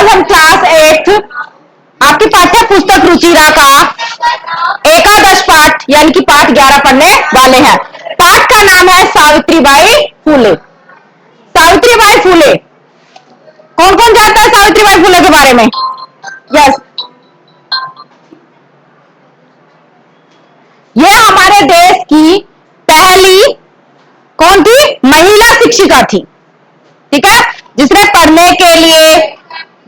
आज हम क्लास 8 आपकी पाठ्य पुस्तक रुचिरा का एकादश पाठ यानी कि पाठ 11 पढ़ने वाले हैं। पाठ का नाम है सावित्रीबाई फूले। सावित्रीबाई फूले, कौन कौन जानता है सावित्रीबाई फूले के बारे में? यस, ये हमारे देश की पहली कौन थी? महिला शिक्षिका थी। ठीक है, जिसने पढ़ने के लिए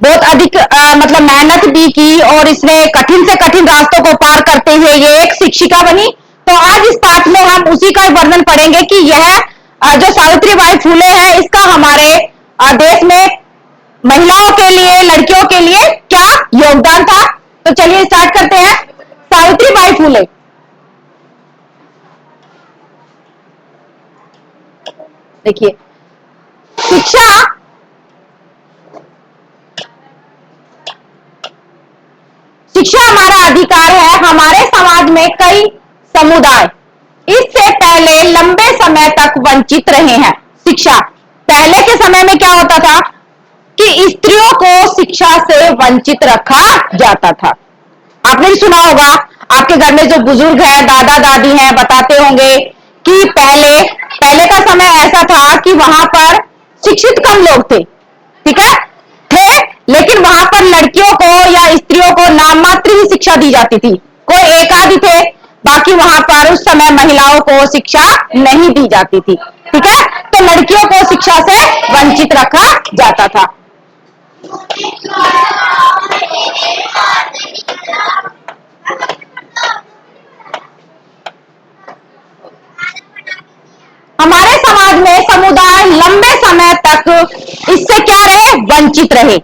बहुत अधिक मतलब मेहनत भी की और इसने कठिन से कठिन रास्तों को पार करते हुए ये एक शिक्षिका बनी। तो आज इस पाठ में हम उसी का वर्णन पढ़ेंगे कि यह जो सावित्रीबाई फूले है इसका हमारे देश में महिलाओं के लिए, लड़कियों के लिए क्या योगदान था। तो चलिए स्टार्ट करते हैं। सावित्रीबाई फूले, देखिए, शिक्षा हमारा अधिकार है। हमारे समाज में कई समुदाय इससे पहले लंबे समय तक वंचित रहे हैं। शिक्षा, पहले के समय में क्या होता था कि स्त्रियों को शिक्षा से वंचित रखा जाता था। आपने भी सुना होगा, आपके घर में जो बुजुर्ग हैं, दादा दादी हैं, बताते होंगे कि पहले का समय ऐसा था कि वहां पर शिक्षित कम लोग थे। ठीक है, लेकिन वहां पर लड़कियों को या स्त्रियों को नाम मात्र ही शिक्षा दी जाती थी। कोई एक आध थे, बाकी वहां पर उस समय महिलाओं को शिक्षा नहीं दी जाती थी। ठीक है, तो लड़कियों को शिक्षा से वंचित रखा जाता था। हमारे समाज में समुदाय लंबे समय तक इससे क्या रहे? वंचित रहे।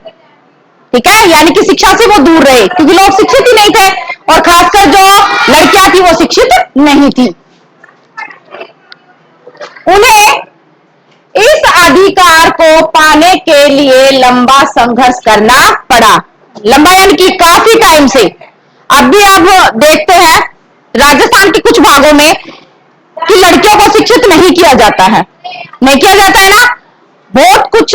ठीक है, यानी कि शिक्षा से वो दूर रहे क्योंकि लोग शिक्षित ही नहीं थे और खासकर जो लड़कियां थी वो शिक्षित नहीं थी। उन्हें इस अधिकार को पाने के लिए लंबा संघर्ष करना पड़ा। लंबा यानी कि काफी टाइम से। अब भी आप देखते हैं राजस्थान के कुछ भागों में कि लड़कियों को शिक्षित नहीं किया जाता है। नहीं किया जाता है ना, बहुत कुछ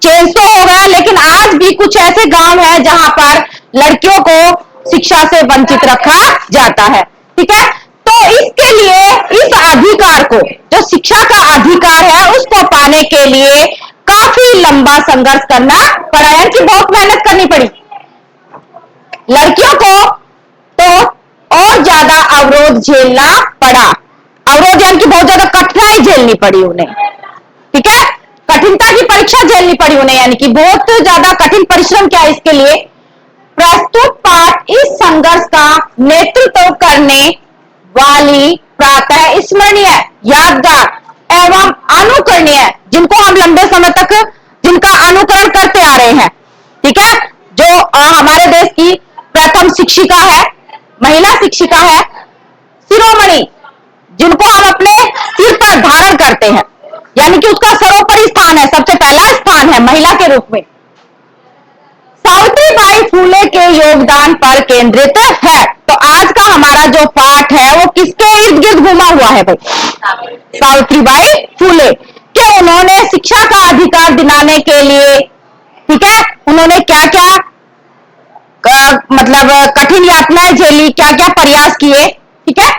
चेंज तो हो गया, लेकिन आज भी कुछ ऐसे गांव हैं जहां पर लड़कियों को शिक्षा से वंचित रखा जाता है। ठीक है, तो इसके लिए इस अधिकार को, जो शिक्षा का अधिकार है, उसको पाने के लिए काफी लंबा संघर्ष करना पड़ा, यानी कि बहुत मेहनत करनी पड़ी। लड़कियों को तो और ज्यादा अवरोध झेलना पड़ा। अवरोध यानी कि बहुत ज्यादा कठिनाई झेलनी पड़ी उन्हें। ठीक है, कठिनता की परीक्षा झेलनी पड़ी उन्हें, यानी कि बहुत ज्यादा कठिन परिश्रम किया इसके लिए। प्रस्तुत पाठ इस संघर्ष का नेतृत्व करने वाली प्रातः स्मरणीय, यादगार एवं अनुकरणीय, जिनको हम लंबे समय तक जिनका अनुकरण करते आ रहे हैं। ठीक है, जो हमारे देश की प्रथम शिक्षिका है, महिला शिक्षिका है, शिरोमणि, जिनको हम अपने सिर पर धारण करते हैं, यानी कि उसका सर्वोपरि स्थान है, सबसे पहला स्थान है महिला के रूप में। सावित्रीबाई फूले के योगदान पर केंद्रित है। तो आज का हमारा जो पाठ है वो किसके इर्द गिर्द घुमा हुआ है भाई? सावित्रीबाई फूले के। उन्होंने शिक्षा का अधिकार दिलाने के लिए, ठीक है, उन्होंने क्या क्या मतलब कठिन यातनाएं झेली, क्या क्या प्रयास किए। ठीक है,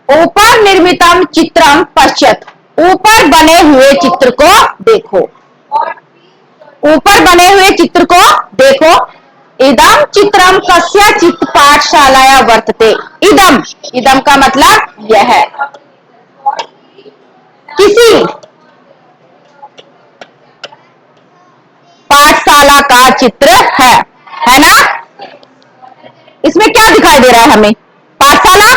ऊपर निर्मितम चित्रम पश्यत, ऊपर बने हुए चित्र को देखो। ऊपर बने हुए चित्र को देखो। इदम चित्रम कस्यचित् पाठशालाया वर्तते। इदम, इदम का मतलब यह है, किसी पाठशाला का चित्र है ना। इसमें क्या दिखाई दे रहा है हमें? पाठशाला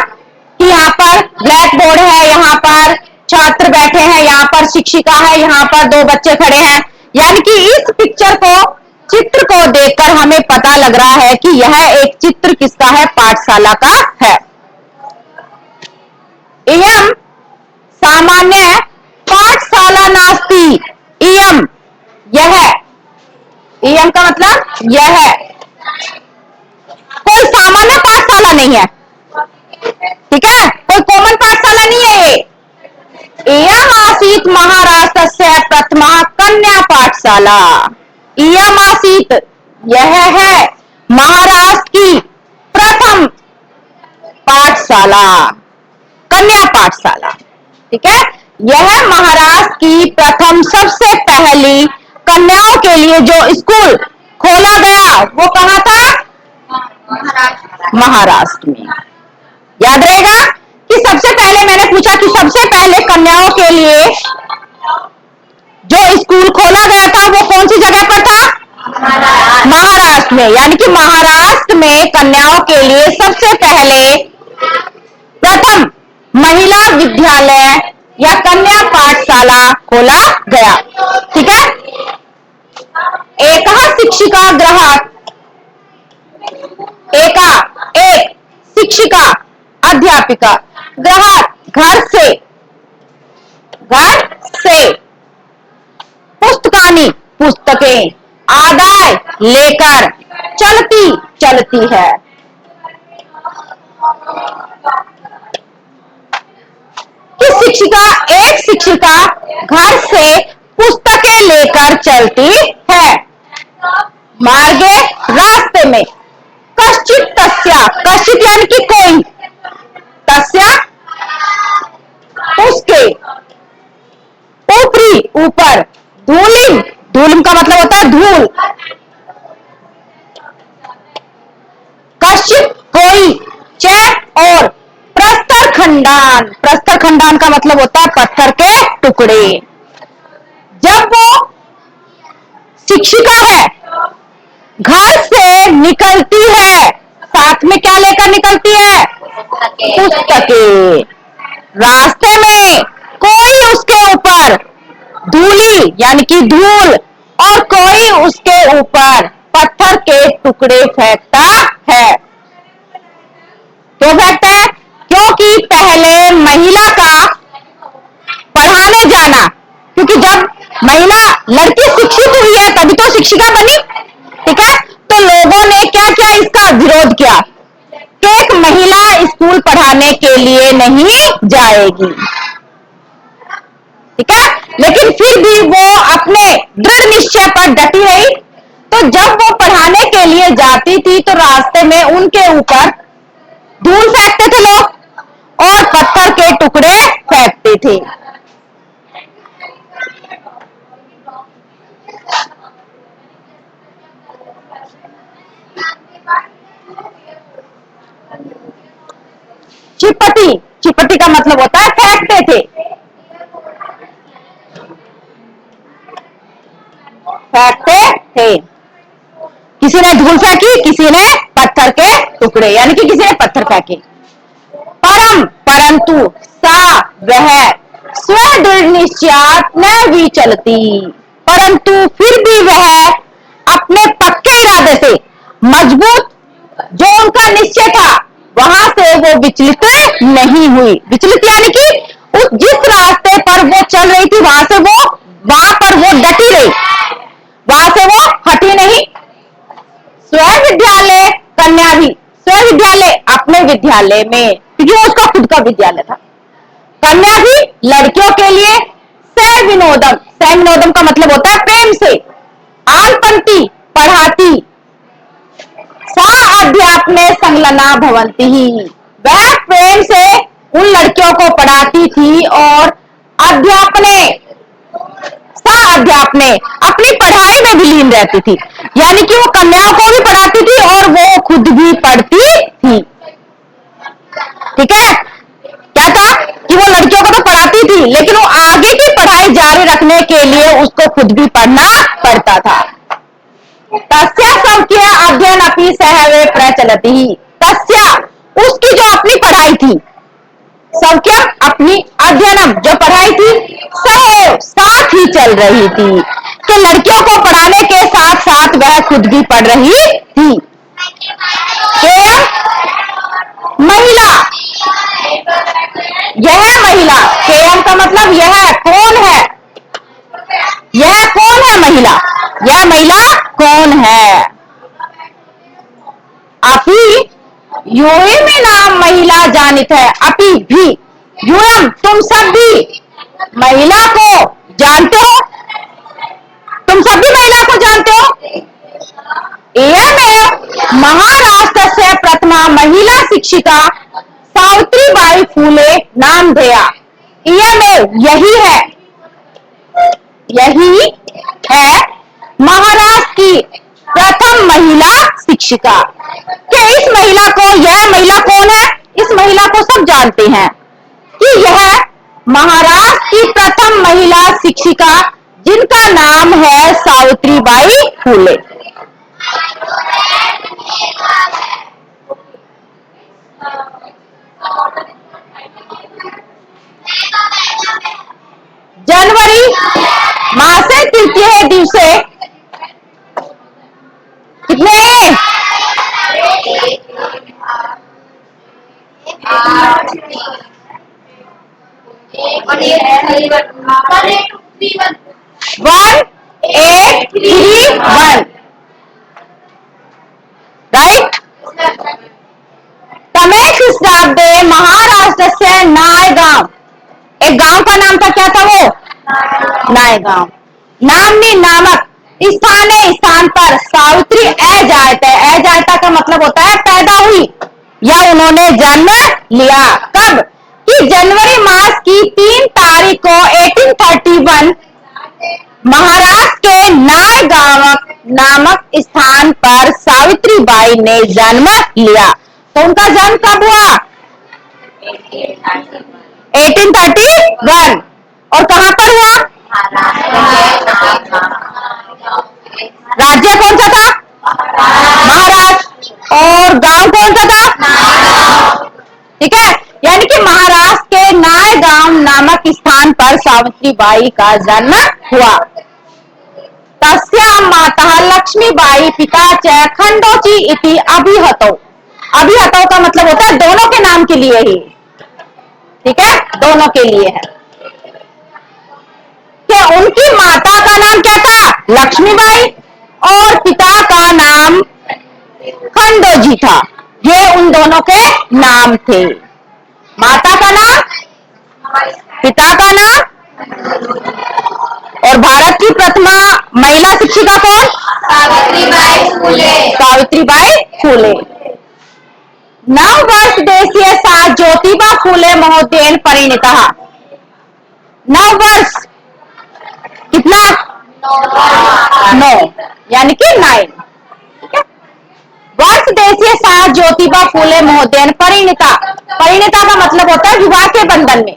कि यहाँ पर ब्लैक बोर्ड है, यहाँ पर छात्र बैठे हैं, यहाँ पर शिक्षिका है, यहाँ पर दो बच्चे खड़े हैं। यानी कि इस पिक्चर को, चित्र को देखकर हमें पता लग रहा है कि यह एक चित्र किसका है? पाठशाला का है। इयम सामान्य पाठशाला नास्ति। इयम, यह, इयम का मतलब यह है, कोई सामान्य पाठशाला नहीं है। ठीक है, कोई कॉमन पाठशाला नहीं है ये। आसीत् महाराष्ट्रस्य प्रथमा कन्या पाठशाला। इयमासीत्, यह है महाराष्ट्र की प्रथम पाठशाला, कन्या पाठशाला। ठीक है, यह महाराष्ट्र की प्रथम सबसे पहली कन्याओं के लिए जो स्कूल खोला गया वो कहां था? महाराष्ट्र में। याद रहेगा कि सबसे पहले मैंने पूछा कि सबसे पहले कन्याओं के लिए जो स्कूल खोला गया था वो कौन सी जगह पर था? महाराष्ट्र में। यानी कि महाराष्ट्र में कन्याओं के लिए सबसे पहले प्रथम महिला विद्यालय या कन्या पाठशाला खोला गया। ठीक है, एक शिक्षिका ग्रहात, एक शिक्षिका अध्यापिका, ग्रहात घर से पुस्तकानी पुस्तकें, आदाय लेकर चलती है। एक शिक्षिका घर से पुस्तकें लेकर चलती है। मार्गे, रास्ते में, कश्चित तस्या, कश्चित यानी कि कोई, तस्या उसके, ऊपरी ऊपर, धूलिम, धूलिम का मतलब होता है धूल, कश्चित कोई, चैप और प्रस्तर खंडान, प्रस्तर खंडान का मतलब होता है पत्थर के टुकड़े। जब वो शिक्षिका है घर से निकलती है, साथ में क्या लेकर निकलती है? पुस्तकें। रास्ते में कोई उसके ऊपर धूली यानी कि धूल और कोई उसके ऊपर पत्थर के टुकड़े फेंकता है। क्यों फेंकता है? क्योंकि पहले महिला का पढ़ाने जाना, क्योंकि जब महिला लड़की शिक्षित हुई है तभी तो शिक्षिका बनी। ठीक है, तो लोगों ने क्या क्या इसका विरोध किया कि एक महिला स्कूल पढ़ाने के लिए नहीं जाएगी। ठीक है, लेकिन फिर भी वो अपने दृढ़ निश्चय पर डटी रही। तो जब वो पढ़ाने के लिए जाती थी तो रास्ते में उनके ऊपर धूल फेंकते थे लोग और पत्थर के टुकड़े फेंकते थे। चिपटी, चिपटी का मतलब होता है फेंकते थे, फेंकते थे। किसी ने धूल फेंकी, किसी ने पत्थर के टुकड़े, यानी कि किसी ने पत्थर फेंके। परंतु सा वह स्वदृढ़ निश्चयात न विचलती, परंतु फिर भी वह अपने पक्के इरादे से, मजबूत जो उनका निश्चय था वहां से वो विचलित नहीं हुई। विचलित यानी कि उस जिस रास्ते पर वो चल रही थी वहां पर वो डटी रही, वहां से वो हटी नहीं। स्वयं विद्यालय कन्या भी, स्वयं विद्यालय अपने विद्यालय में, क्योंकि उसका खुद का विद्यालय था। कन्या भी लड़कियों के लिए सह विनोदम, सह विनोदम का मतलब होता है प्रेम से, आलपंती पढ़ाती, सा अध्यापने संलग्ना भवंती ही, वह प्रेम से उन लड़कियों को पढ़ाती थी और अध्यापने, सा अध्यापने अपनी पढ़ाई में विलीन रहती थी। यानी कि वो कन्याओं को भी पढ़ाती थी और वो खुद भी पढ़ती थी। ठीक है, क्या था कि वो लड़कियों को तो पढ़ाती थी लेकिन वो आगे की पढ़ाई जारी रखने के लिए उसको खुद भी पढ़ना पड़ता था। तस्या स्वकीय अध्ययन अपनी सहवे प्रचलती, तस्या उसकी जो अपनी पढ़ाई थी, स्वकीय अपनी अध्ययनम जो पढ़ाई थी, सह साथ ही चल रही थी कि लड़कियों को पढ़ाने के साथ साथ वह खुद भी पढ़ रही थी। महिला, यह महिला, केयम का मतलब यह कौन है, यह कौन है महिला, यह महिला कौन है? अपी यूएम में नाम महिला जानित है, अपी भी यूएम तुम सब भी महिला को जानते हो? तुम सभी महिला को जानते हो? एएमएफ महाराष्ट्र से प्रथमा महिला शिक्षिका सावित्रीबाई फूले नामधेया। एएमएफ यही है महाराष्ट्र की प्रथम महिला शिक्षिका। कि इस महिला को, यह महिला कौन है? इस महिला को सब जानते हैं कि यह महाराष्ट्र की प्रथम महिला शिक्षिका जिनका नाम है सावित्रीबाई फूले। जनवरी मासे तृतीय दिवसे कितने? One 831 right. तमेशुसराबे महाराष्ट्र से नायगांव, एक गांव का नाम था, क्या था वो? नायगांव नामनी नामक स्थान पर सावित्री अजायता का मतलब होता है पैदा हुई या उन्होंने जन्म लिया। कब? कि जनवरी मास की 3 तारीख को 1831 महाराष्ट्र के नायगांव नामक स्थान पर सावित्रीबाई ने जन्म लिया। तो उनका जन्म कब हुआ? 1831। और कहां पर हुआ? राज्य कौन सा था? महाराष्ट्र। और गांव कौन सा था? ठीक है, यानी कि महाराष्ट्र के नायगांव नामक स्थान पर सावित्रीबाई का जन्म हुआ। तस्या माता लक्ष्मीबाई पिता च खंडोची इति अभिहतौ। अभिहतौ का मतलब होता है दोनों के नाम के लिए ही, ठीक है, दोनों के लिए है। कि उनकी माता का नाम क्या था? लक्ष्मीबाई, और पिता का नाम खंडोजी था। ये उन दोनों के नाम थे। माता का नाम, पिता का नाम। और भारत की प्रथमा महिला शिक्षिका कौन? सावित्रीबाई फूले। सावित्रीबाई फूले। नववर्ष देशीय सा ज्योतिबा फूले महोदयन परिणीता। नववर्ष कितना? 9, यानी कि 9। वर्ष देशीय सा ज्योतिबा फूले महोदयन परिणीता। परिणीता का मतलब होता है विवाह के बंधन में।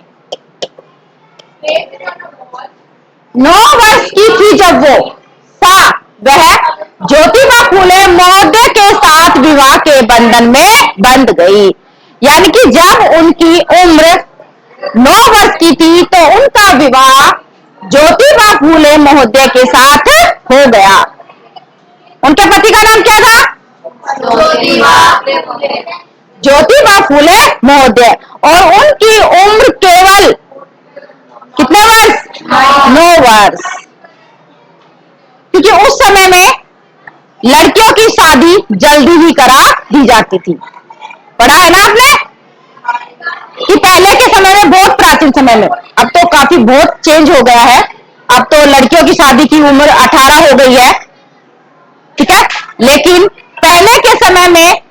9 वर्ष की थी जब वह ज्योतिबा फूले महोदय के साथ विवाह के बंधन में बंध गई। यानी कि जब उनकी उम्र 9 वर्ष की थी तो उनका विवाह ज्योतिबा फूले महोदय के साथ हो गया। उनके पति का नाम क्या था? ज्योतिबा फूले महोदय। और उनकी उम्र केवल कितने वर्ष? 9 वर्ष। क्योंकि उस समय में लड़कियों की शादी जल्दी ही करा दी जाती थी। पढ़ा है ना आपने कि पहले के समय में, बहुत प्राचीन समय में, अब तो काफी बहुत चेंज हो गया है। अब तो लड़कियों की शादी की उम्र 18 हो गई है, ठीक है, लेकिन पहले के समय में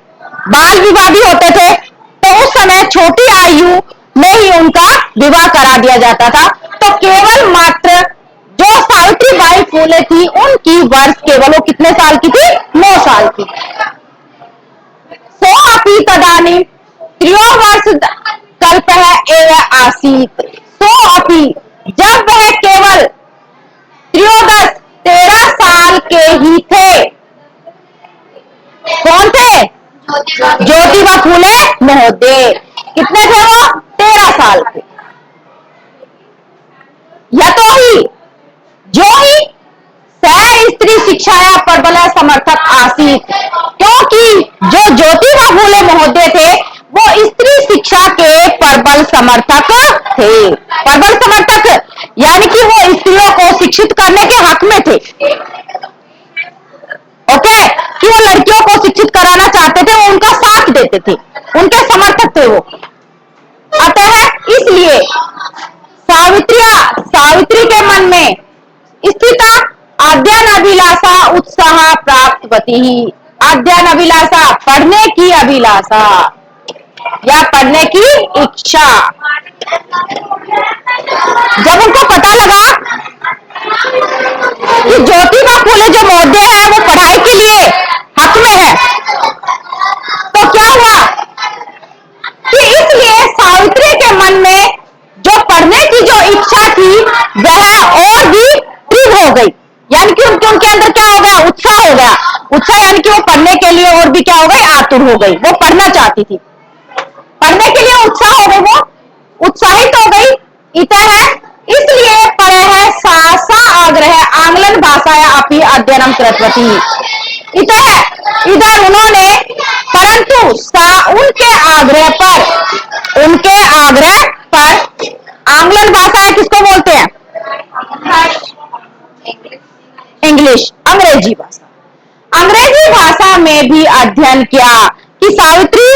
बाल विवाह भी होते थे। तो उस समय छोटी आयु में ही उनका विवाह करा दिया जाता था। तो केवल मात्र जो सावित्रीबाई फूले थी उनकी वर्ष केवल वो कितने साल की थी? 9 साल की। सो अपी तदानी त्रयोवर्ष कल्पः एव आसीत। सो अपी, जब वह केवल 13 साल के ही थे। कौन थे? ज्योतिबा फूले महोदय। कितने थे वो? 13 साल के। यतो ही जो ही स्त्री शिक्षाया प्रबल समर्थक आसीत। क्योंकि जो ज्योतिबा फूले महोदय थे वो स्त्री शिक्षा के प्रबल समर्थक थे। प्रबल समर्थक यानी कि वो स्त्रियों को शिक्षित करने के हक में थे। ओके, कि वो लड़कियों को शिक्षित कराना चाहते थे, वो उनका साथ देते थे, उनके समर्थक थे वो। अतः इसलिए सावित्री के मन में स्थिता अध्ययन अभिलाषा उत्साह प्राप्तवती ही। अध्ययन अभिलाषा पढ़ने की अभिलाषा या पढ़ने की इच्छा। जब उनको पता लगा कि ज्योतिबा फूले जो महोदय है वो पढ़ाई के लिए हक में है, तो क्या हुआ कि इसलिए सावित्री के मन में जो पढ़ने की जो इच्छा थी वह और भी तीव्र हो गई। यानी कि उनके अंदर क्या हो गया, उत्साह हो गया। उत्साह यानी कि वो पढ़ने के लिए और भी क्या हो गई, आतुर हो गई। वो पढ़ना चाहती थी, पढ़ने के लिए उत्साह हो गई, वो उत्साहित हो गई। इतः है इसलिए पढ़े है सासा आग्रह आंग्लन भाषाया अपि अध्ययनम कृतवती। इतः इधर उन्होंने परंतु उनके आग्रह पर आंग्लन भाषा किसको बोलते हैं, इंग्लिश, अंग्रेजी भाषा। अंग्रेजी भाषा में भी अध्ययन किया कि सावित्री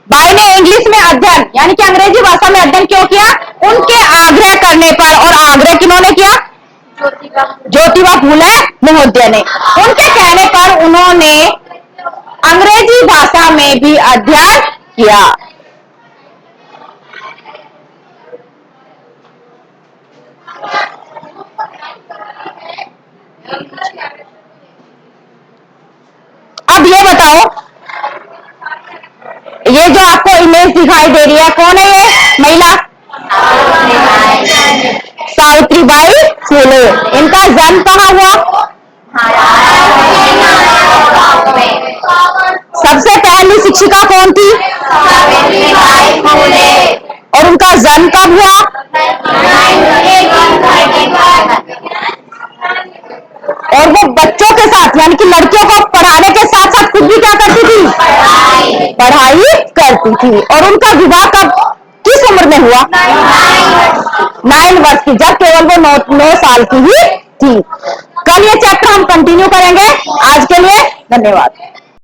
बाई ने इंग्लिश में अध्ययन यानी कि अंग्रेजी भाषा में अध्ययन क्यों किया, उनके आग्रह करने पर। और आग्रह किन्होंने किया, ज्योतिबा फूले महोदय ने। उनके कहने पर उन्होंने अंग्रेजी भाषा में भी अध्ययन किया। अब ये बताओ, ये जो आपको इमेज दिखाई दे रही है, कौन है ये महिला, सावित्रीबाई फूले। इनका जन्म कहाँ हुआ, सबसे पहली शिक्षिका कौन थी, सावित्रीबाई फूले। और उनका जन्म कब हुआ, और वो बच्चों के साथ यानी कि लड़कियों को पढ़ाने के साथ साथ खुद भी क्या करती थी, पढ़ाई करती थी। और उनका विवाह कब, किस उम्र में हुआ, 9 वर्ष की, जब केवल वो 9 साल की ही थी। कल ये चैप्टर हम कंटिन्यू करेंगे। आज के लिए धन्यवाद।